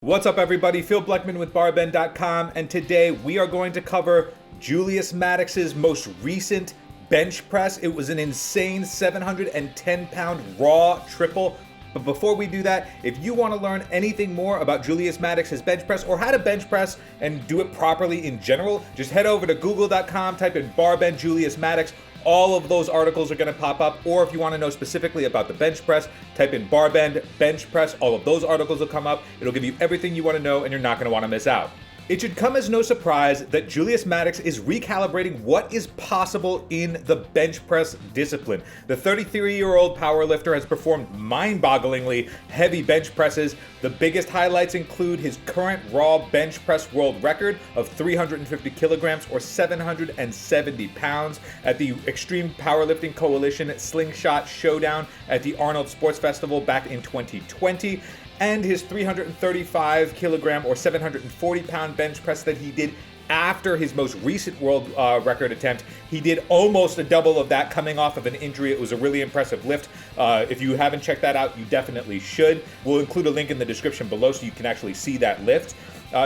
What's up, everybody? Phil Bleckman with barbend.com, and today we are going to cover Julius Maddox's most recent bench press. It was an insane 710-pound raw triple. But before we do that, if you want to learn anything more about Julius Maddox's bench press or how to bench press and do it properly in general, just head over to google.com, type in barbend Julius Maddox. All of those articles are going to pop up. Or if you want to know specifically about the bench press, type in barbend bench press. All of those articles will come up. It'll give you everything you want to know, and you're not going to want to miss out. It should come as no surprise that Julius Maddox is recalibrating what is possible in the bench press discipline. The 33-year-old powerlifter has performed mind-bogglingly heavy bench presses. The biggest highlights include his current raw bench press world record of 350 kilograms or 770 pounds at the Xtreme Powerlifting Coalition Slingshot Showdown at the Arnold Sports Festival back in 2020. And his 335 kilogram or 740 pound bench press that he did after his most recent world record attempt. He did almost a double of that coming off of an injury. It was a really impressive lift. If you haven't checked that out, you definitely should. We'll include a link in the description below so you can actually see that lift.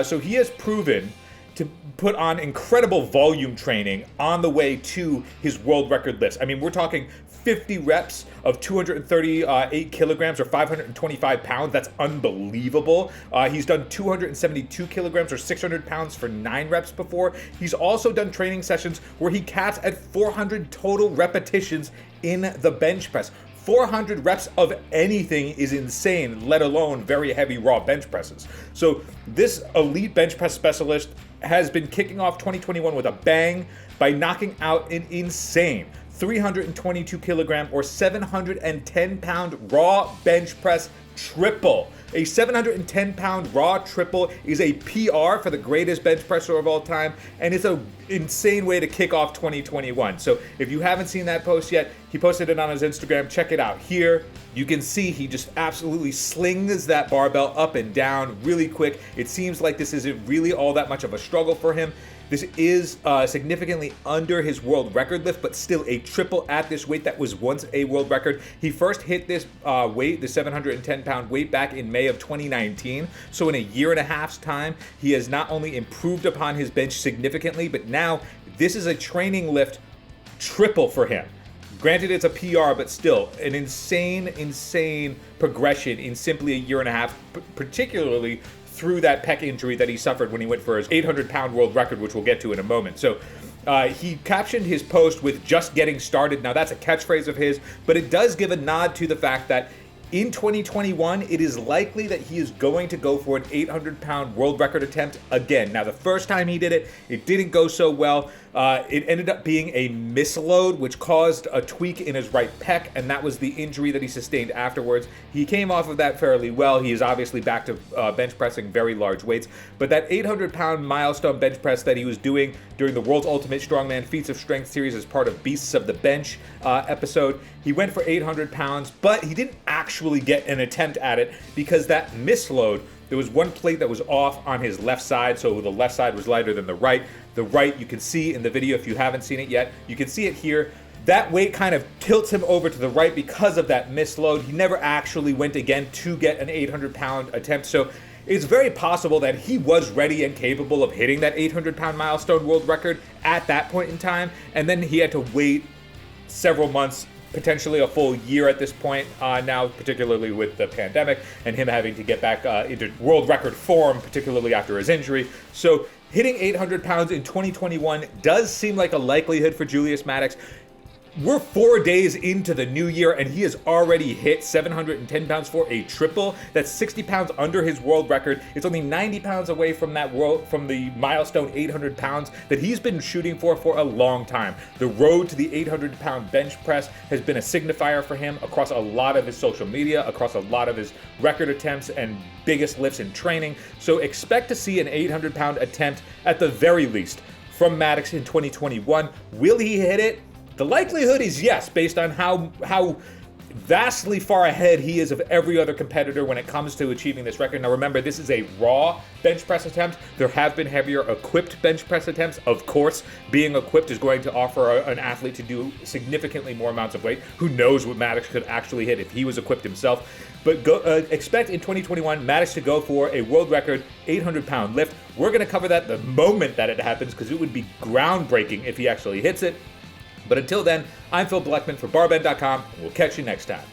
So he has proven to put on incredible volume training on the way to his world record lifts. I mean, we're talking 50 reps of 238 kilograms or 525 pounds. That's unbelievable. He's done 272 kilograms or 600 pounds for 9 reps before. He's also done training sessions where he caps at 400 total repetitions in the bench press. 400 reps of anything is insane, let alone very heavy raw bench presses. So this elite bench press specialist has been kicking off 2021 with a bang by knocking out an insane 322 kilogram or 710 pound raw bench press triple. A 710 pound raw triple is a PR for the greatest bench presser of all time, and it's an insane way to kick off 2021. So if you haven't seen that post yet, he posted it on his Instagram. Check it out. Here you can see he just absolutely slings that barbell up and down really quick. It seems like this isn't really all that much of a struggle for him. This is significantly under his world record lift, but still a triple at this weight that was once a world record. He first hit this weight, the 710-pound weight, back in May of 2019. So in a year and a half's time, he has not only improved upon his bench significantly, but now this is a training lift triple for him. Granted, it's a PR, but still an insane progression in simply a year and a half, particularly through that pec injury that he suffered when he went for his 800-pound world record, which we'll get to in a moment. So he captioned his post with "just getting started." Now that's a catchphrase of his, but it does give a nod to the fact that in 2021, it is likely that he is going to go for an 800-pound world record attempt again. Now, the first time he did it, it didn't go so well. It ended up being a misload, which caused a tweak in his right pec, and that was the injury that he sustained afterwards. He came off of that fairly well. He is obviously back to bench pressing very large weights, but that 800-pound milestone bench press that he was doing during the World's Ultimate Strongman Feats of Strength series as part of Beasts of the Bench episode, he went for 800 pounds, but he didn't actually get an attempt at it because that misload, there was one plate that was off on his left side, so the left side was lighter than the right. The right, you can see in the video if you haven't seen it yet, you can see it here. That weight kind of tilts him over to the right because of that misload. He never actually went again to get an 800-pound attempt, so it's very possible that he was ready and capable of hitting that 800-pound milestone world record at that point in time, and then he had to wait several months, potentially a full year at this point now, particularly with the pandemic and him having to get back into world record form, particularly after his injury. So hitting 800 pounds in 2021 does seem like a likelihood for Julius Maddox. We're 4 days into the new year, and he has already hit 710 pounds for a triple. That's 60 pounds under his world record. It's only 90 pounds away from from the milestone 800 pounds that he's been shooting for a long time. The road to the 800-pound bench press has been a signifier for him across a lot of his social media, across a lot of his record attempts and biggest lifts in training. So expect to see an 800-pound attempt at the very least from Maddox in 2021. Will he hit it? The likelihood is yes, based on how vastly far ahead he is of every other competitor when it comes to achieving this record. Now remember, this is a raw bench press attempt. There have been heavier equipped bench press attempts. Of course, being equipped is going to offer an athlete to do significantly more amounts of weight. Who knows what Maddox could actually hit if he was equipped himself. But expect in 2021 Maddox to go for a world record 800-pound lift. We're going to cover that the moment that it happens because it would be groundbreaking if he actually hits it. But until then, I'm Phil Bleckman for Barbend.com, and we'll catch you next time.